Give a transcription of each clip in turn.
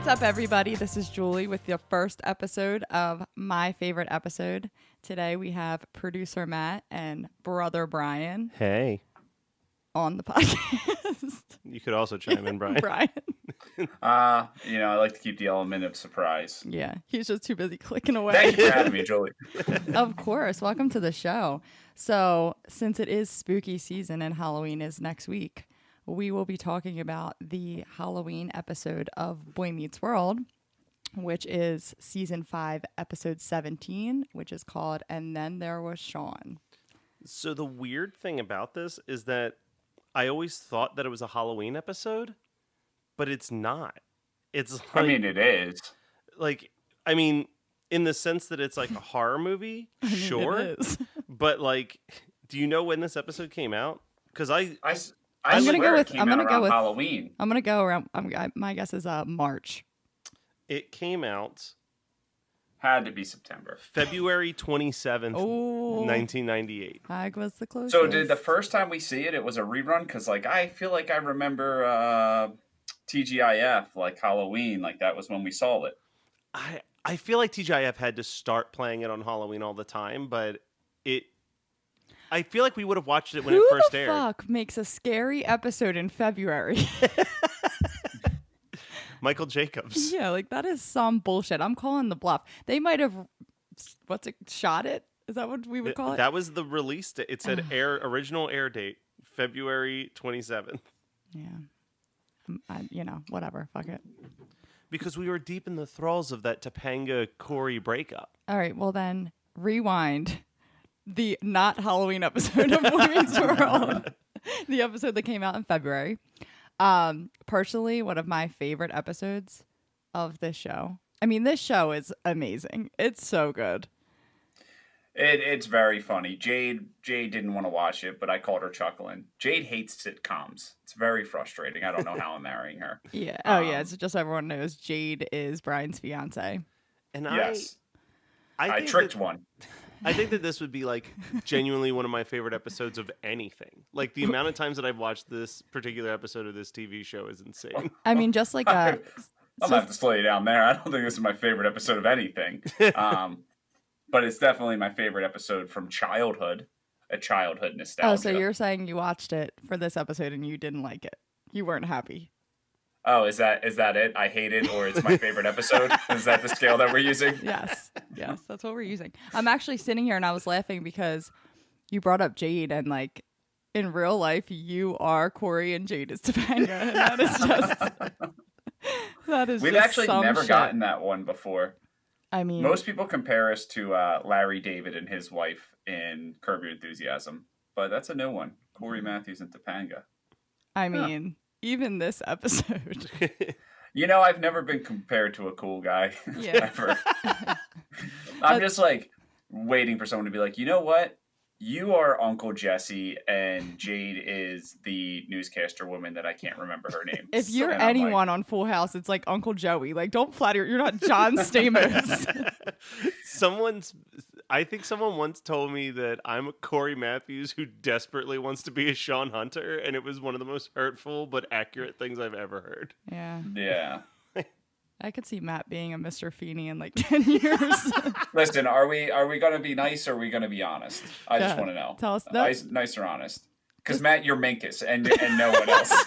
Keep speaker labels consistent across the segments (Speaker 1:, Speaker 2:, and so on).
Speaker 1: What's up, everybody? This is Julie with the first episode of My Favorite Episode. Today we have producer Matt and brother Brian
Speaker 2: Hey.
Speaker 1: on the podcast.
Speaker 2: You could also chime in, Brian.
Speaker 1: Brian.
Speaker 3: I like to keep the element of surprise.
Speaker 1: Yeah, he's just too busy clicking away.
Speaker 3: Thank you for having me, Julie.
Speaker 1: Of course. Welcome to the show. So, since it is spooky season and Halloween is next week, we will be talking about the Halloween episode of Boy Meets World, which is season 5, episode 17, which is called And Then There Was Shawn.
Speaker 2: So the weird thing about this is that I always thought that it was a Halloween episode, but it's not. It's like,
Speaker 3: it is.
Speaker 2: In the sense that it's like a horror movie, sure.
Speaker 1: It is.
Speaker 2: But do you know when this episode came out? Because
Speaker 1: I'm gonna go with
Speaker 3: Halloween.
Speaker 1: I'm gonna go around. My guess is March.
Speaker 2: It came out
Speaker 3: Had to be September.
Speaker 2: February 27th,
Speaker 1: Oh,
Speaker 2: 1998.
Speaker 1: Hag was the closest.
Speaker 3: So did the first time we see it, it was a rerun? Because I feel like I remember TGIF, Halloween, that was when we saw it.
Speaker 2: I feel like TGIF had to start playing it on Halloween all the time, but I feel like we would have watched it when it first aired.
Speaker 1: Who the fuck makes a scary episode in February?
Speaker 2: Michael Jacobs.
Speaker 1: Yeah, that is some bullshit. I'm calling the bluff. They might have, shot it? Is that what we would call it?
Speaker 2: That was the release date. It said original air date, February 27th.
Speaker 1: Yeah. Whatever. Fuck it.
Speaker 2: Because we were deep in the thralls of that Topanga-Corey breakup.
Speaker 1: All right, well then, rewind the not Halloween episode of Boy Meets World. The episode that came out in February. Personally, one of my favorite episodes of this show. This show is amazing. It's so good.
Speaker 3: It's very funny. Jade didn't want to watch it, but I called her chuckling. Jade hates sitcoms. It's very frustrating. I don't know how I'm marrying her.
Speaker 1: Yeah. Oh, yeah. It's just so everyone knows Jade is Brian's fiance.
Speaker 2: And
Speaker 3: yes. I tricked one.
Speaker 2: I think that this would be genuinely one of my favorite episodes of anything. The amount of times that I've watched this particular episode of this TV show is insane.
Speaker 1: Just like
Speaker 3: I'm gonna have to slow you down there. I don't think this is my favorite episode of anything. But it's definitely my favorite episode from childhood. A childhood nostalgia.
Speaker 1: Oh, so you're saying you watched it for this episode and you didn't like it? You weren't happy?
Speaker 3: Oh, is that it? I hate it, or it's my favorite episode? Is that the scale that we're using?
Speaker 1: Yes, that's what we're using. I'm actually sitting here and I was laughing because you brought up Jade and in real life you are Corey and Jade is Topanga, and that is just
Speaker 3: We've actually never gotten that one before. Most people compare us to Larry David and his wife in Curb Your Enthusiasm, but that's a new one. Corey Matthews and Topanga.
Speaker 1: Even this episode.
Speaker 3: I've never been compared to a cool guy.
Speaker 1: Yeah.
Speaker 3: Ever. I'm just waiting for someone to be like, you know what? You are Uncle Jesse, and Jade is the newscaster woman that I can't remember her name.
Speaker 1: If you're anyone on Full House, it's like Uncle Joey. Don't flatter. You're not John Stamos.
Speaker 2: I think someone once told me that I'm a Corey Matthews who desperately wants to be a Shawn Hunter, and it was one of the most hurtful but accurate things I've ever heard.
Speaker 1: Yeah.
Speaker 3: Yeah.
Speaker 1: I could see Matt being a Mr. Feeney in 10 years.
Speaker 3: Listen, are we going to be nice or are we going to be honest? I just want to know.
Speaker 1: Tell us that.
Speaker 3: Nice or honest? Because Matt, you're Minkus and no one else.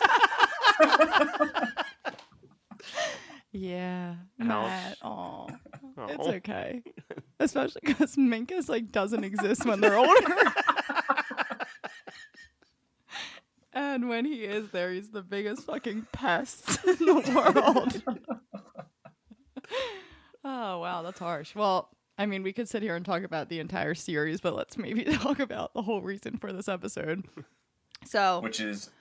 Speaker 1: Yeah, Matt. Oh, it's okay. Especially because Minkus doesn't exist when they're older. And when he is there, he's the biggest fucking pest in the world. Oh, wow, that's harsh. Well, we could sit here and talk about the entire series, but let's maybe talk about the whole reason for this episode. So,
Speaker 3: which is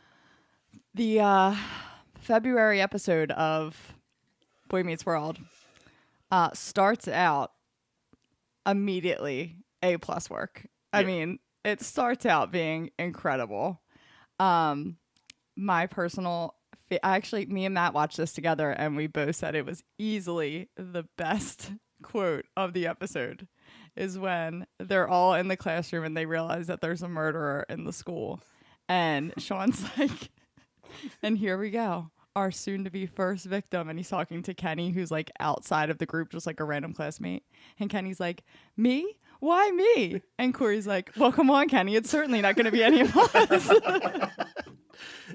Speaker 1: the February episode of Boy Meets World starts out immediately A+ work.
Speaker 2: Yeah.
Speaker 1: It starts out being incredible. My personal me and Matt watched this together and we both said it was easily the best quote of the episode is when they're all in the classroom and they realize that there's a murderer in the school. And Shawn's like, and here we go. our soon-to-be first victim, and he's talking to Kenny, who's like outside of the group, just like a random classmate. And Kenny's like, me? Why me? And Corey's like, well, come on, Kenny. It's certainly not going to be any of us.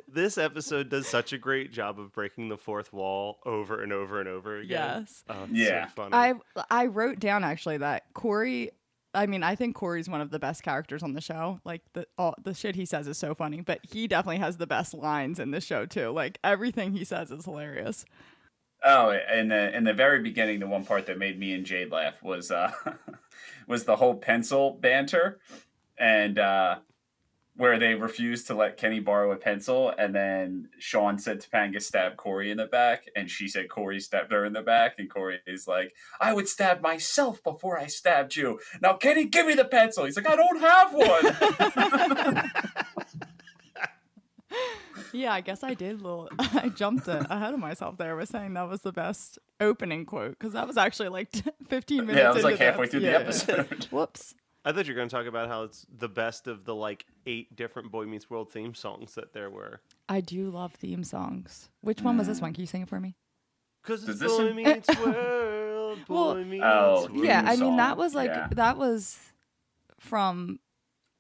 Speaker 2: This episode does such a great job of breaking the fourth wall over and over and over again.
Speaker 1: Yes.
Speaker 2: Oh, it's so funny.
Speaker 1: I wrote down actually that Corey, I mean, I think Corey's one of the best characters on the show. Like the shit he says is so funny, but he definitely has the best lines in the show too. Like everything he says is hilarious.
Speaker 3: Oh, in the very beginning, the one part that made me and Jade laugh was was the whole pencil banter, and where they refused to let Kenny borrow a pencil, and then Shawn said Topanga stabbed Corey in the back, and she said Corey stabbed her in the back, and Corey is like, I would stab myself before I stabbed you. Now, Kenny, give me the pencil. He's like, I don't have one.
Speaker 1: Yeah, I guess I did I jumped ahead of myself there. I was saying that was the best opening quote, because that was actually like 15 minutes.
Speaker 3: Yeah, it was like halfway through the episode.
Speaker 1: Whoops.
Speaker 2: I thought you were going to talk about how it's the best of the like 8 different Boy Meets World theme songs that there were.
Speaker 1: I do love theme songs. Which one was this one? Can you sing it for me?
Speaker 2: Because it's Boy Meets World, Boy Meets World.
Speaker 1: Yeah, I mean, that
Speaker 3: song.
Speaker 1: was like, that was from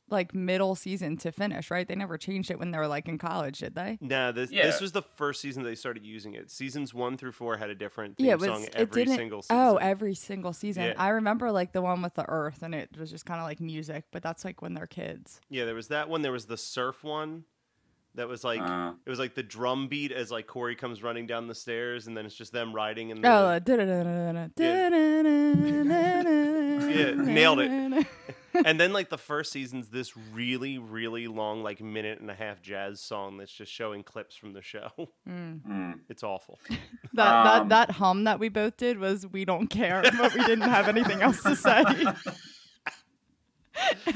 Speaker 1: like middle season to finish, right? They never changed it when they were like in college, did they?
Speaker 2: Nah, this was the first season they started using it. Seasons 1 through 4 had a different theme song every single season.
Speaker 1: Oh, every single season.
Speaker 2: Yeah.
Speaker 1: I remember like the one with the Earth, and it was just kind of like music, but that's like when they're kids.
Speaker 2: Yeah, there was that one. There was the surf one. That was like it was like the drum beat as like Corey comes running down the stairs, and then it's just them riding in the yeah, nailed it. And then like the first season's this really, really long, like 1.5-minute jazz song that's just showing clips from the show. It's awful.
Speaker 1: That hum that we both did was "We Don't Care," but we didn't have anything else to say.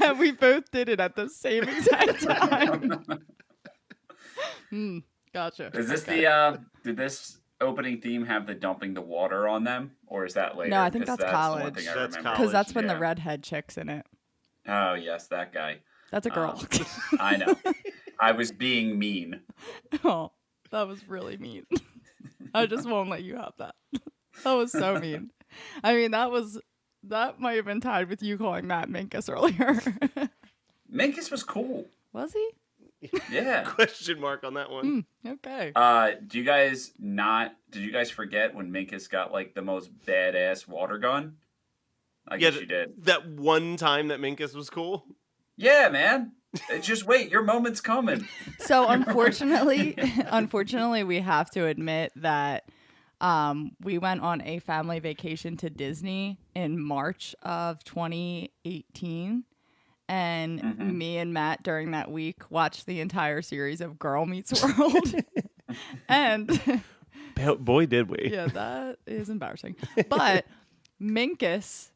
Speaker 1: And we both did it at the same exact time. Gotcha.
Speaker 3: Is this did this opening theme have the dumping the water on them, or is that later?
Speaker 1: No, I think that's college.
Speaker 3: The one thing I
Speaker 2: That's
Speaker 3: remember.
Speaker 1: Because that's when the redhead chick's in it.
Speaker 3: Oh yes, that guy.
Speaker 1: That's a girl.
Speaker 3: I know. I was being mean.
Speaker 1: Oh, that was really mean. I just won't let you have that. That was so mean. I mean, that might have been tied with you calling Matt Minkus earlier.
Speaker 3: Minkus was cool.
Speaker 1: Was he?
Speaker 3: Yeah.
Speaker 2: Question mark on that one.
Speaker 1: Okay.
Speaker 3: Did you guys forget when Minkus got like the most badass water gun? I guess you did.
Speaker 2: That one time that Minkus was cool.
Speaker 3: Yeah, man. Just wait, your moment's coming.
Speaker 1: So unfortunately, we have to admit that we went on a family vacation to Disney in March of 2018. And me and Matt during that week watched the entire series of Girl Meets World. And
Speaker 2: boy, did we.
Speaker 1: Yeah, that is embarrassing. But Minkus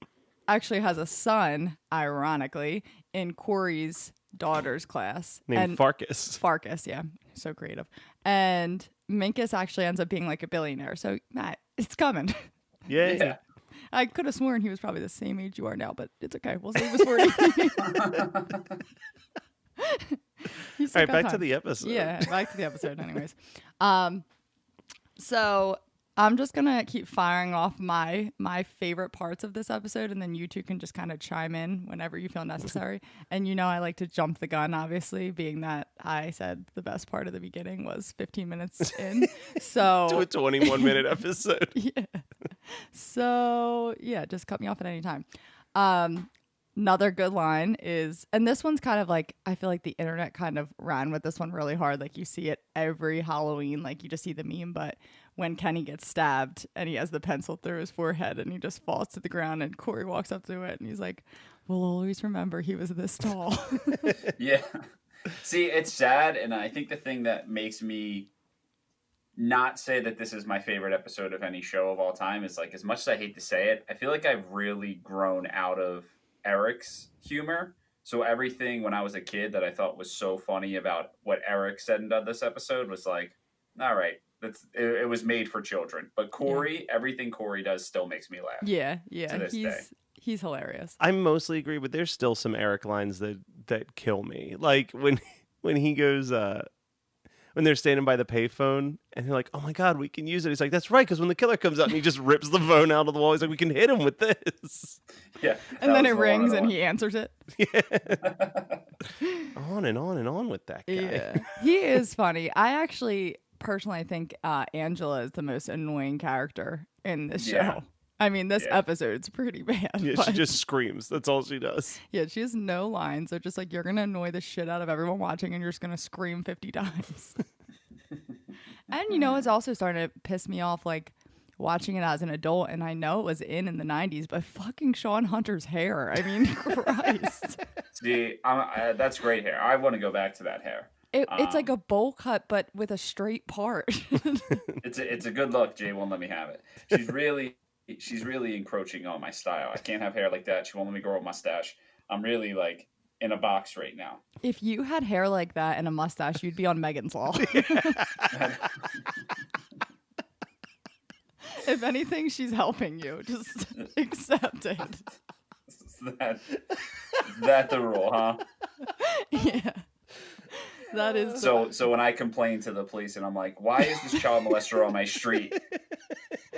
Speaker 1: actually has a son, ironically, in Corey's daughter's class.
Speaker 2: Named Farkas.
Speaker 1: Farkas, yeah. So creative. And Minkus actually ends up being like a billionaire. So, Matt, it's coming.
Speaker 2: Yeah.
Speaker 1: I could have sworn he was probably the same age you are now, but it's okay. We'll save his 40. All
Speaker 2: right, back to the episode.
Speaker 1: Yeah, back to the episode anyways. So I'm just going to keep firing off my favorite parts of this episode, and then you two can just kind of chime in whenever you feel necessary. And I like to jump the gun, obviously, being that I said the best part of the beginning was 15 minutes in. So
Speaker 2: to a 21-minute episode.
Speaker 1: Yeah. So, yeah, just cut me off at any time. Another good line is, and this one's kind of like, I feel like the internet kind of ran with this one really hard. Like, you see it every Halloween. Like, you just see the meme, but when Kenny gets stabbed and he has the pencil through his forehead and he just falls to the ground and Corey walks up to it and he's like, we'll always remember he was this tall.
Speaker 3: Yeah. See, it's sad, and I think the thing that makes me not say that this is my favorite episode of any show of all time is, like, as much as I hate to say it, I feel like I've really grown out of Eric's humor. So everything when I was a kid that I thought was so funny about what Eric said and done this episode was like, all right, it was made for children. But Corey, everything Corey does still makes me laugh.
Speaker 1: Yeah.
Speaker 3: To this day.
Speaker 1: He's hilarious.
Speaker 2: I mostly agree, but there's still some Eric lines that kill me. Like when he goes, when they're standing by the payphone and they're like, "Oh my God, we can use it." He's like, "That's right," because when the killer comes out and he just rips the phone out of the wall, he's like, "We can hit him with this."
Speaker 3: Yeah.
Speaker 1: And then it rings and he answers it.
Speaker 2: Yeah. On and on and on with that guy.
Speaker 1: Yeah. He is funny. I actually personally think Angela is the most annoying character in this show. I mean, this episode's pretty bad.
Speaker 2: Yeah, she just screams. That's all she does.
Speaker 1: Yeah, she has no lines. They're just like, you're going to annoy the shit out of everyone watching and you're just going to scream 50 times. And, you know, it's also starting to piss me off, like, watching it as an adult. And I know it was in the 90s, but fucking Shawn Hunter's hair. I mean, Christ.
Speaker 3: See, that's great hair. I want to go back to that hair.
Speaker 1: It's like a bowl cut, but with a straight part.
Speaker 3: It's a good look. Jay won't let me have it. She's really encroaching on my style. I can't have hair like that. She won't let me grow a mustache. I'm really like in a box right now.
Speaker 1: If you had hair like that and a mustache, you'd be on Megan's Law. If anything, she's helping you. Just accept it.
Speaker 3: Is that the rule, huh?
Speaker 1: Yeah. That is
Speaker 3: so when I complain to the police and I'm like, why is this child molester on my street?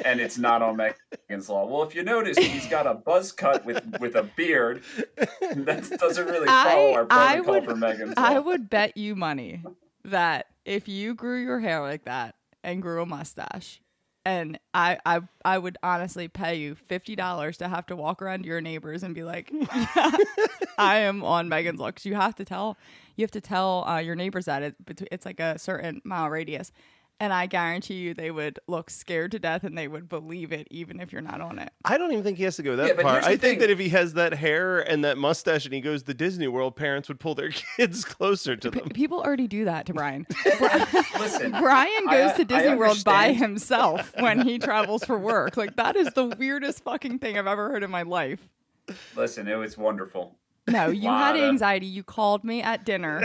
Speaker 3: And it's not on Megan's Law. Well, if you notice, he's got a buzz cut with a beard. That doesn't really follow our protocol for Megan's Law.
Speaker 1: I would bet you money that if you grew your hair like that and grew a mustache, and I would honestly pay you $50 to have to walk around to your neighbors and be like, yeah, I am on Megan's Law. Because you have to tell your neighbors that it's like a certain mile radius. And I guarantee you they would look scared to death and they would believe it even if you're not on it.
Speaker 2: I don't even think he has to go that far. I think that if he has that hair and that mustache and he goes to Disney World, parents would pull their kids closer to them.
Speaker 1: People already do that to Brian.
Speaker 3: Listen,
Speaker 1: Brian goes to Disney World by himself when he travels for work. Like, that is the weirdest fucking thing I've ever heard in my life.
Speaker 3: Listen, it was wonderful.
Speaker 1: No, you had anxiety. You called me at dinner.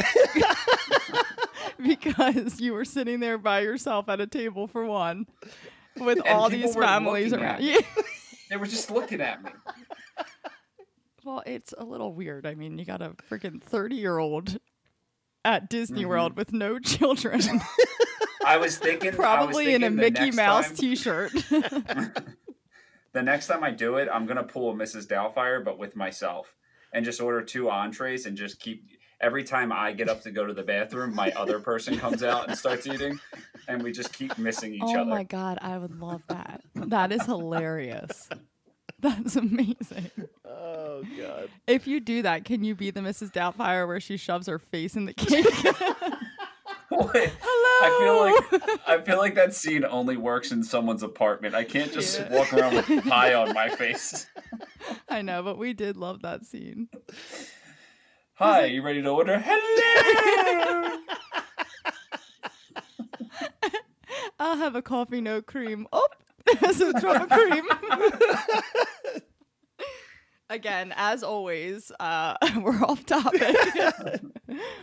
Speaker 1: Because you were sitting there by yourself at a table for one with all these families around you.
Speaker 3: They were just looking at me.
Speaker 1: Well, it's a little weird. I mean, you got a freaking 30-year-old at Disney World with no children.
Speaker 3: I was thinking
Speaker 1: probably in a Mickey Mouse t-shirt.
Speaker 3: The next time I do it, I'm going to pull a Mrs. Doubtfire, but with myself. And just order 2 entrees and just keep... Every time I get up to go to the bathroom, my other person comes out and starts eating, and we just keep missing each other.
Speaker 1: Oh my God, I would love that. That is hilarious. That's amazing.
Speaker 2: Oh God.
Speaker 1: If you do that, can you be the Mrs. Doubtfire where she shoves her face in the cake?
Speaker 3: Hello. I feel like that scene only works in someone's apartment. I can't just walk around with pie on my face.
Speaker 1: I know, but we did love that scene.
Speaker 3: Hi, you ready to order? Hello!
Speaker 1: I'll have a coffee, no cream. Oh, there's a drop of cream. Again, as always, we're off topic.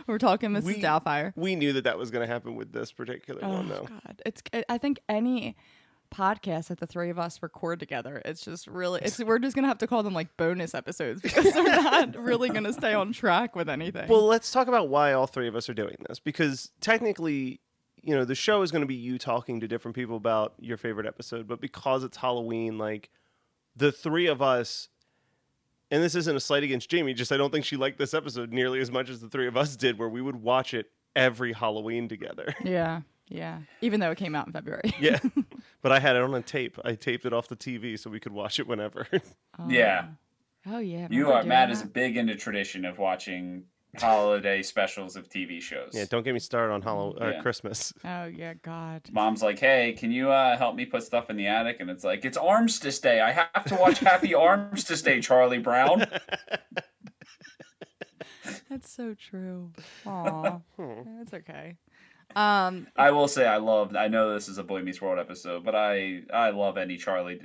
Speaker 1: We're talking Mrs. Doubtfire.
Speaker 2: We knew that was going to happen with this particular one, though.
Speaker 1: God, I think any podcast that the three of us record together, it's just really, we're just gonna have to call them like bonus episodes because they're not really gonna stay on track with anything.
Speaker 2: Well, let's talk about why all three of us are doing this, because technically, you know, the show is going to be you talking to different people about your favorite episode, but because it's Halloween, like the three of us, and this isn't a slight against Jamie, just I don't think she liked this episode nearly as much as the three of us did, where we would watch it every Halloween together.
Speaker 1: Yeah. Even though it came out in February.
Speaker 2: Yeah. But I had it on a tape. I taped it off the TV so we could watch it whenever.
Speaker 3: Yeah.
Speaker 1: Oh, yeah.
Speaker 3: Matt is big into tradition of watching holiday specials of TV shows.
Speaker 2: Yeah, don't get me started on Christmas.
Speaker 1: Oh, yeah, God.
Speaker 3: Mom's like, hey, can you help me put stuff in the attic? And it's like, it's Armistice Day. I have to watch Happy Armistice Day, Charlie Brown.
Speaker 1: That's so true. Aw. That's okay.
Speaker 3: I will say I know this is a Boy Meets World episode, but I love any Charlie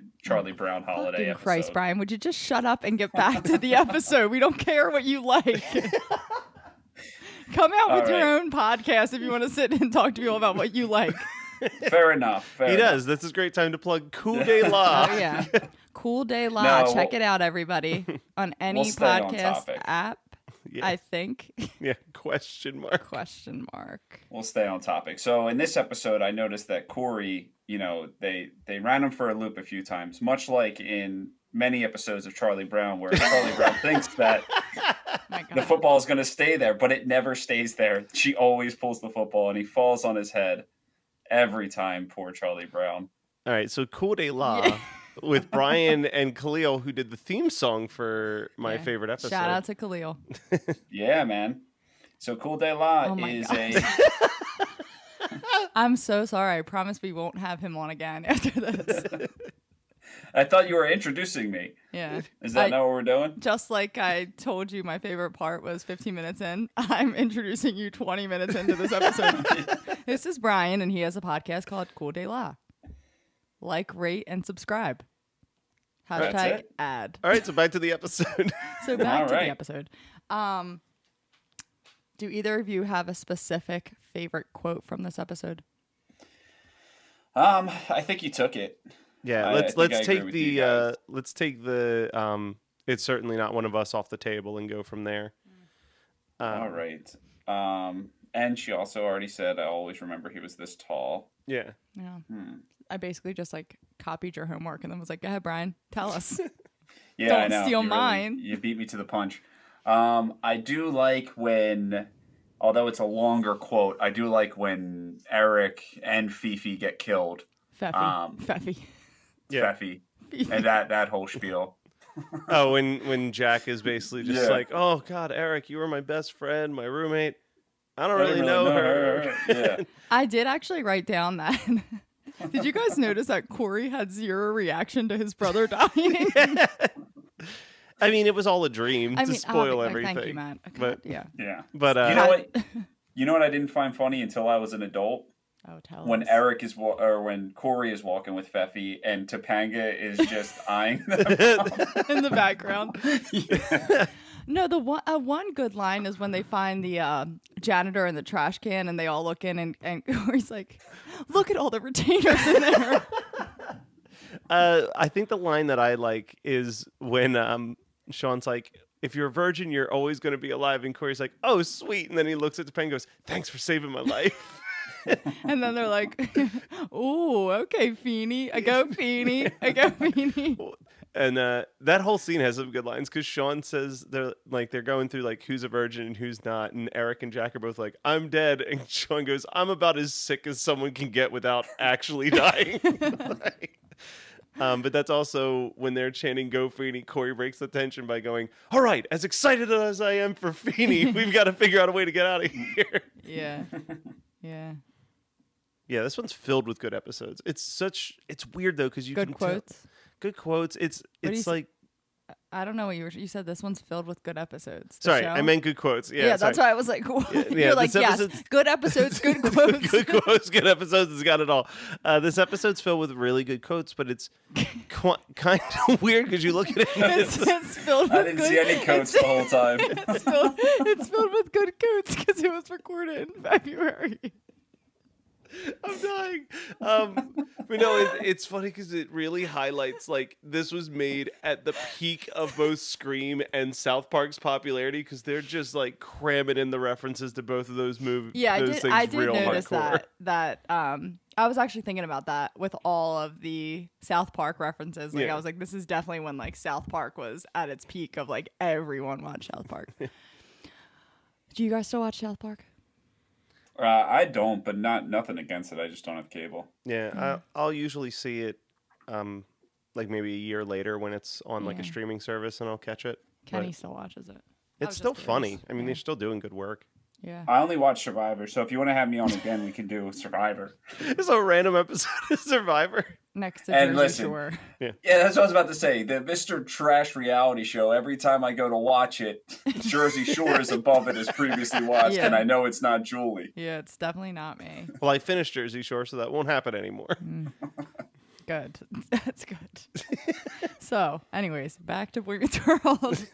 Speaker 3: Brown holiday episode.
Speaker 1: Christ, Brian, would you just shut up and get back to the episode? We don't care what you like. Come out with your own podcast if you want to sit and talk to people about what you like.
Speaker 3: Fair enough.
Speaker 2: He does. This is a great time to plug Cool Day La.
Speaker 1: Oh, yeah. Cool Day La. Check it out, everybody. On any podcast app.
Speaker 2: Yeah.
Speaker 1: I think.
Speaker 2: Yeah, question mark.
Speaker 1: Question mark.
Speaker 3: We'll stay on topic. So in this episode, I noticed that Corey, they ran him for a loop a few times, much like in many episodes of Charlie Brown, where Charlie Brown thinks that the football is going to stay there, but it never stays there. She always pulls the football, and he falls on his head every time. Poor Charlie Brown.
Speaker 2: All right, so Cool Day La with Brian and Khalil, who did the theme song for my favorite episode.
Speaker 1: Shout out to Khalil.
Speaker 3: Yeah, man. So Cool Day La is a...
Speaker 1: I'm so sorry. I promise we won't have him on again after this.
Speaker 3: I thought you were introducing me.
Speaker 1: Yeah.
Speaker 3: Is that not what we're doing?
Speaker 1: Just like I told you my favorite part was 15 minutes in, I'm introducing you 20 minutes into this episode. This is Brian, and he has a podcast called Cool Day La. Like, rate, and subscribe. Hashtag ad.
Speaker 2: All right, so back to the episode.
Speaker 1: So back to the episode. Do either of you have a specific favorite quote from this episode?
Speaker 3: I think you took it.
Speaker 2: Yeah, let's take the it's certainly not one of us off the table and go from there.
Speaker 3: All right. And she also already said, I always remember he was this tall.
Speaker 2: Yeah.
Speaker 1: Yeah. I basically just copied your homework and then was like, go ahead, Brian, tell us.
Speaker 3: Yeah,
Speaker 1: Don't
Speaker 3: I know.
Speaker 1: steal mine.
Speaker 3: You beat me to the punch. I do like when, although it's a longer quote, I do like when Eric and Fifi get killed.
Speaker 1: Feffy.
Speaker 2: Yeah.
Speaker 3: Feffy. And that whole spiel.
Speaker 2: Oh, when Jack is basically just like, oh, God, Eric, you were my best friend, my roommate. I don't really know her.
Speaker 3: Yeah.
Speaker 1: I did actually write down that. Did you guys notice that Corey had zero reaction to his brother dying?
Speaker 2: I mean, it was all a dream to spoil everything.
Speaker 1: Thank you, Matt. Okay,
Speaker 2: but,
Speaker 1: yeah.
Speaker 2: But
Speaker 3: you know what I didn't find funny until I was an adult?
Speaker 1: Oh, tell
Speaker 3: when
Speaker 1: us.
Speaker 3: Eric is when Corey is walking with Feffy and Topanga is just eyeing them
Speaker 1: in the background. Yeah. No, the one good line is when they find the janitor in the trash can and they all look in and Corey's like, look at all the retainers in there.
Speaker 2: I think the line that I like is when Shawn's like, if you're a virgin, you're always going to be alive. And Corey's like, oh, sweet. And then he looks at Topanga and goes, thanks for saving my life.
Speaker 1: And then they're like, "Ooh, okay, Feeny. I go Feeny. I go Feeny."
Speaker 2: And that whole scene has some good lines because Shawn says they're going through who's a virgin and who's not, and Eric and Jack are both like, "I'm dead," and Shawn goes, "I'm about as sick as someone can get without actually dying." But that's also when they're chanting "Go Feeny." Corey breaks the tension by going, "All right, as excited as I am for Feeny, we've got to figure out a way to get out of here."
Speaker 1: Yeah, yeah.
Speaker 2: Yeah, this one's filled with good episodes. It's weird though because you
Speaker 1: good
Speaker 2: can
Speaker 1: quotes.
Speaker 2: Good quotes. It's like
Speaker 1: I don't know what you said. This one's filled with good episodes.
Speaker 2: Sorry, I meant good quotes. Yeah,
Speaker 1: that's why I was like, you're like, yes, good episodes, good quotes.
Speaker 2: Good quotes, good episodes. It's got it all. This episode's filled with really good quotes, but it's kind of weird because you look at it.
Speaker 1: It's filled with
Speaker 3: I didn't see any quotes the whole time.
Speaker 1: It's filled with good quotes because it was recorded in February.
Speaker 2: I'm dying. But no, it's funny because it really highlights this was made at the peak of both Scream and South Park's popularity because they're just cramming in the references to both of those movies.
Speaker 1: Yeah, I did notice
Speaker 2: hardcore.
Speaker 1: that I was actually thinking about that with all of the South Park references. I was like, this is definitely when South Park was at its peak of everyone watched South Park. Do you guys still watch South Park?
Speaker 3: I don't, but nothing against it. I just don't have cable.
Speaker 2: Yeah, I'll usually see it maybe a year later when it's on a streaming service and I'll catch it.
Speaker 1: Kenny still watches it.
Speaker 2: It's still funny. I mean, they're still doing good work.
Speaker 1: Yeah.
Speaker 3: I only watch Survivor, so if you want to have me on again, we can do Survivor.
Speaker 2: It's a random episode of Survivor.
Speaker 1: Next to Jersey Shore.
Speaker 3: Yeah, that's what I was about to say. The Mr. Trash reality show, every time I go to watch it, Jersey Shore is above it as previously watched, and I know it's not Julie.
Speaker 1: Yeah, it's definitely not me.
Speaker 2: Well, I finished Jersey Shore, so that won't happen anymore.
Speaker 1: Good. That's good. So, anyways, back to Boy Meets World.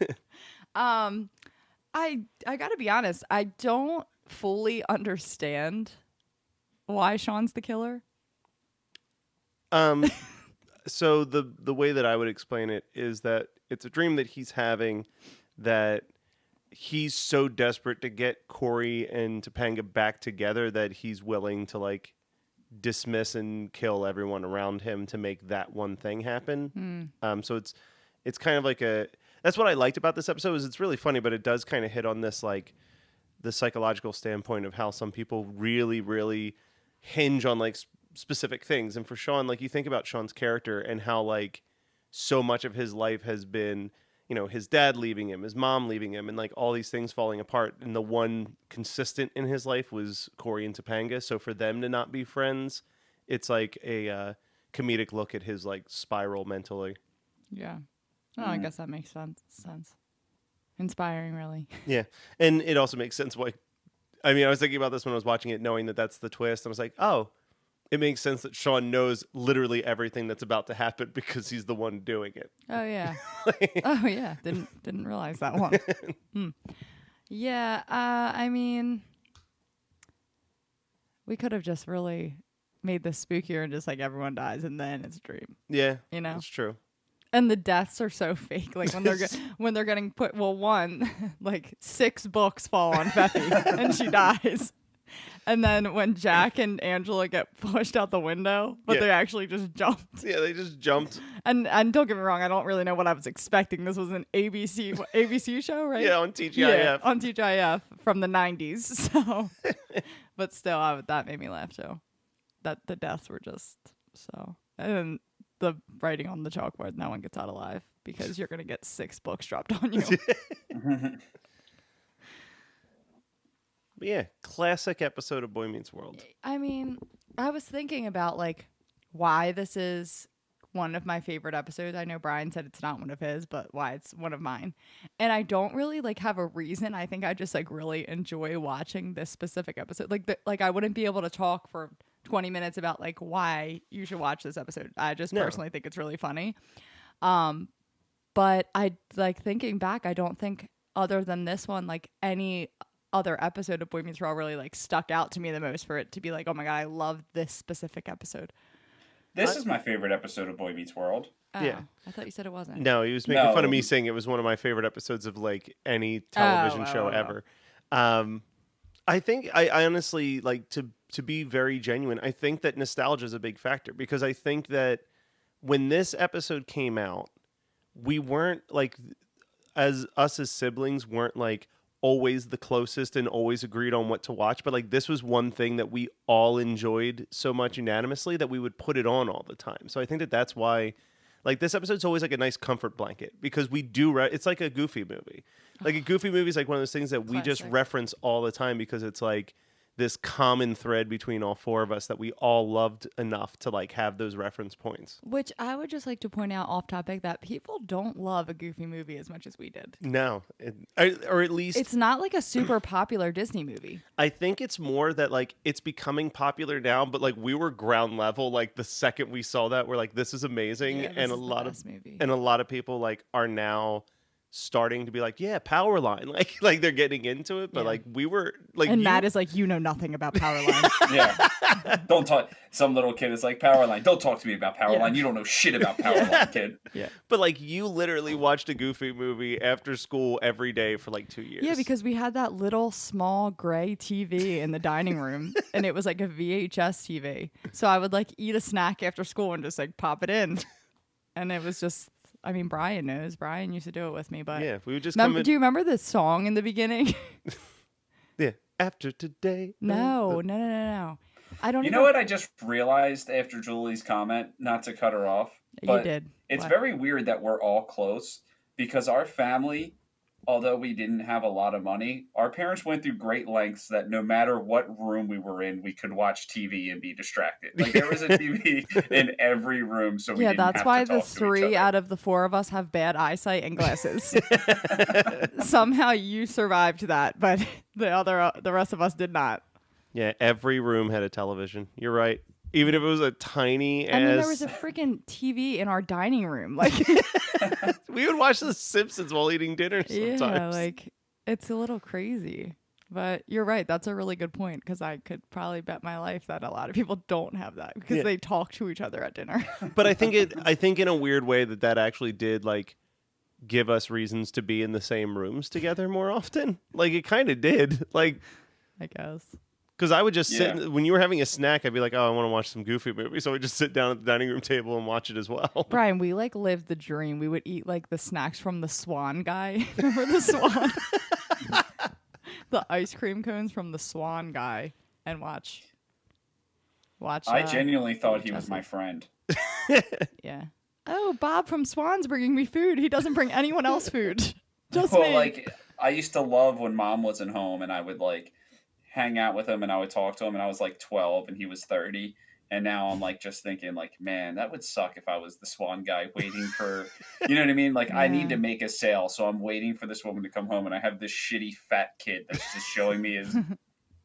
Speaker 1: I gotta be honest, I don't fully understand why Shawn's the killer.
Speaker 2: So the way that I would explain it is that it's a dream that he's having that he's so desperate to get Corey and Topanga back together that he's willing to like dismiss and kill everyone around him to make that one thing happen. So it's kind of like that's what I liked about this episode is it's really funny, but it does kind of hit on this like the psychological standpoint of how some people really, really hinge on like specific things. And for Shawn, like you think about Shawn's character and how like so much of his life has been, you know, his dad leaving him, his mom leaving him, and like all these things falling apart. And the one consistent in his life was Corey and Topanga. So for them to not be friends, it's like a comedic look at his like spiral mentally.
Speaker 1: Yeah. Oh, I guess that makes sense. Inspiring, really.
Speaker 2: Yeah. And it also makes sense why. I mean, I was thinking about this when I was watching it, knowing that that's the twist. I was like, oh, it makes sense that Shawn knows literally everything that's about to happen because he's the one doing it.
Speaker 1: Oh yeah. Oh yeah. Didn't realize that one. Yeah. I mean, we could have just really made this spookier and just like everyone dies and then it's a dream.
Speaker 2: Yeah.
Speaker 1: You know.
Speaker 2: That's true.
Speaker 1: And the deaths are so fake. Like when they're getting put. Well, one like 6 books fall on Feffy and she dies. And then when Jack and Angela get pushed out the window, but they actually just jumped.
Speaker 2: Yeah, they just jumped.
Speaker 1: And don't get me wrong, I don't really know what I was expecting. This was an ABC show, right?
Speaker 2: Yeah, on TGIF.
Speaker 1: Yeah, on TGIF from the 90s. So, but still, that made me laugh too. That the deaths were just so. And then the writing on the chalkboard, no one gets out alive because you're going to get 6 books dropped on you.
Speaker 2: Yeah, classic episode of Boy Meets World.
Speaker 1: I mean, I was thinking about like why this is one of my favorite episodes. I know Brian said it's not one of his, but why it's one of mine. And I don't really like have a reason. I think I just like really enjoy watching this specific episode. Like I wouldn't be able to talk for 20 minutes about like why you should watch this episode. I just personally think it's really funny. But I like thinking back, I don't think other than this one, like any other episode of Boy Meets World really like stuck out to me the most for it to be like, oh my God, I love this specific episode.
Speaker 3: This is my favorite episode of Boy Meets World.
Speaker 1: Oh,
Speaker 2: yeah.
Speaker 1: I thought you said it wasn't.
Speaker 2: No, he was making fun of me saying it was one of my favorite episodes of like any television show ever. I think I honestly like to be very genuine. I think that nostalgia is a big factor because I think that when this episode came out, we weren't like as siblings weren't like always the closest and always agreed on what to watch, but like this was one thing that we all enjoyed so much unanimously that we would put it on all the time. So I think that that's why like this episode's always like a nice comfort blanket because we do it's like a Goofy movie. Like a Goofy movie is like one of those things that we just reference all the time because it's like this common thread between all 4 of us that we all loved enough to like have those reference points.
Speaker 1: Which I would just like to point out off topic that people don't love a Goofy movie as much as we did.
Speaker 2: No, or at least
Speaker 1: it's not like a super popular Disney movie.
Speaker 2: I think it's more that like it's becoming popular now, but like we were ground level. Like the second we saw that, we're like, this is amazing,
Speaker 1: this
Speaker 2: and
Speaker 1: is
Speaker 2: a lot of people like are now starting to be like, yeah, Powerline, like they're getting into it, but like we were like,
Speaker 1: and Matt is like, you know nothing about Powerline.
Speaker 3: Yeah, don't talk. Some little kid is like, Powerline, don't talk to me about Powerline.
Speaker 1: Yeah.
Speaker 3: You don't know shit about Powerline, kid.
Speaker 1: Yeah,
Speaker 2: but like you literally watched a Goofy movie after school every day for like 2 years.
Speaker 1: Yeah, because we had that little small gray TV in the dining room, and it was like a VHS TV. So I would like eat a snack after school and just like pop it in, and it was just. I mean, Brian knows. Brian used to do it with me, but
Speaker 2: yeah, we would just
Speaker 1: do you remember the song in the beginning?
Speaker 2: Yeah, after today.
Speaker 1: No. I don't.
Speaker 3: You know what I just realized after Julie's comment? Not to cut her off, but
Speaker 1: you did.
Speaker 3: It's very weird that we're all close because our family, although we didn't have a lot of money, our parents went through great lengths that no matter what room we were in, we could watch TV and be distracted. Like there was a TV in every room, so we didn't
Speaker 1: that's
Speaker 3: have
Speaker 1: why
Speaker 3: to
Speaker 1: the
Speaker 3: talk to each
Speaker 1: 3
Speaker 3: other.
Speaker 1: out of the 4 of us have bad eyesight and glasses. Somehow you survived that, but the rest of us did not.
Speaker 2: Yeah, every room had a television. You're right. Even if it was a tiny
Speaker 1: I mean, there was a freaking TV in our dining room. Like
Speaker 2: we would watch The Simpsons while eating dinner sometimes.
Speaker 1: Yeah, like it's a little crazy. But you're right. That's a really good point because I could probably bet my life that a lot of people don't have that because they talk to each other at dinner.
Speaker 2: But I think in a weird way that actually did like give us reasons to be in the same rooms together more often. Like, it kind of did. Like,
Speaker 1: I guess.
Speaker 2: because I would just sit, when you were having a snack, I'd be like, oh, I want to watch some Goofy movie. So I would just sit down at the dining room table and watch it as well.
Speaker 1: Brian, we like lived the dream. We would eat like the snacks from the Swan guy. Remember the Swan? The ice cream cones from the Swan guy and watch.
Speaker 3: I genuinely thought he was my friend.
Speaker 1: Yeah. Oh, Bob from Swan's bringing me food. He doesn't bring anyone else food. Just
Speaker 3: Well,
Speaker 1: me.
Speaker 3: like, I used to love when Mom wasn't home and I would, like, hang out with him and I would talk to him, and I was, like, 12 and he was 30. And now I'm, like, just thinking, like, man, that would suck if I was the Swan guy waiting for, you know what I mean? Like, I need to make a sale, so I'm waiting for this woman to come home, and I have this shitty fat kid that's just showing me his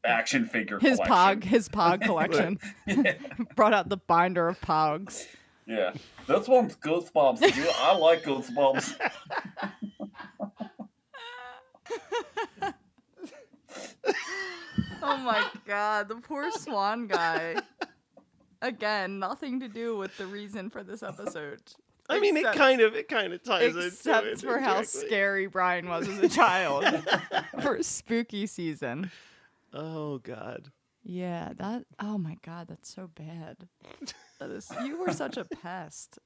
Speaker 3: action figure collection.
Speaker 1: His Pog collection.
Speaker 3: Yeah.
Speaker 1: Brought out the binder of Pogs.
Speaker 3: Yeah. This one's Goosebumps. I like Goosebumps.
Speaker 1: Oh my god, the poor Swan guy. Again, nothing to do with the reason for this episode.
Speaker 2: I mean, it kind of ties into it.
Speaker 1: Except for how scary Brian was as a child for spooky season.
Speaker 2: Oh, God.
Speaker 1: Yeah, oh my god, that's so bad. You were such a pest.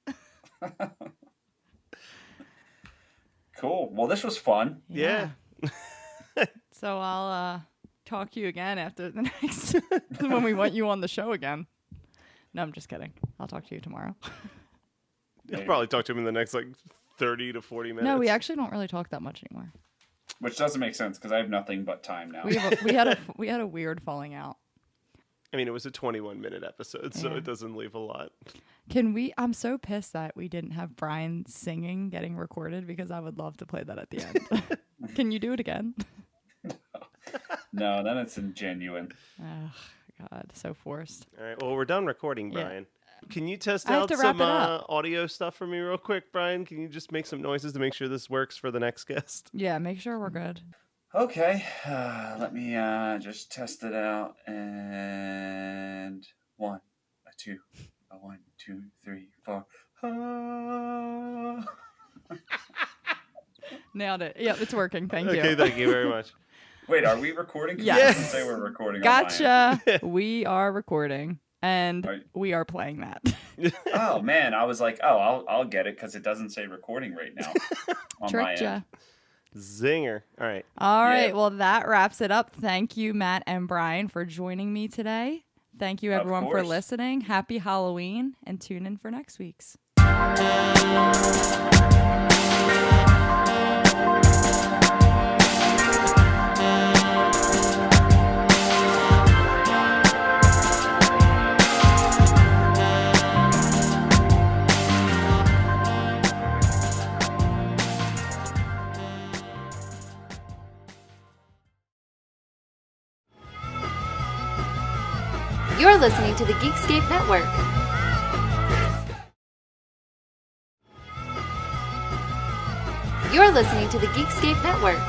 Speaker 3: Cool. Well, this was fun.
Speaker 2: Yeah.
Speaker 1: So I'll talk to you again after the next, when we want you on the show again. No, I'm just kidding. I'll talk to you tomorrow.
Speaker 2: You'll probably talk to him in the next, 30 to 40 minutes.
Speaker 1: No, we actually don't really talk that much anymore.
Speaker 3: Which doesn't make sense because I have nothing but time now.
Speaker 1: We had a weird falling out.
Speaker 2: I mean, it was a 21-minute episode, so it doesn't leave a lot.
Speaker 1: I'm so pissed that we didn't have Brian singing getting recorded, because I would love to play that at the end. Can you do it again?
Speaker 3: No, then it's ingenuine.
Speaker 1: Oh, God, so forced.
Speaker 2: All right, well, we're done recording, Brian. Yeah. Can you test
Speaker 1: I have
Speaker 2: out
Speaker 1: to wrap
Speaker 2: some
Speaker 1: it up.
Speaker 2: audio stuff for me real quick, Brian? Can you just make some noises to make sure this works for the next guest?
Speaker 1: Yeah, make sure we're good.
Speaker 3: Okay, let me just test it out. And 1, 2, 1, 2, 3, 4.
Speaker 1: Nailed it. Yep, it's working. Thank you.
Speaker 2: Okay, thank you very much.
Speaker 3: Wait, are we recording?
Speaker 1: Yes.
Speaker 3: It doesn't say we're recording.
Speaker 1: Gotcha. We are recording, and we are playing that.
Speaker 3: Oh man, I was like, I'll get it because it doesn't say recording right now. On my
Speaker 1: Tricked ya.
Speaker 3: end.
Speaker 2: Zinger. All right.
Speaker 1: All right. Well, that wraps it up. Thank you, Matt and Brian, for joining me today. Thank you, everyone, for listening. Happy Halloween, and tune in for next week's.
Speaker 4: You're listening to the Geekscape Network. You're listening to the Geekscape Network.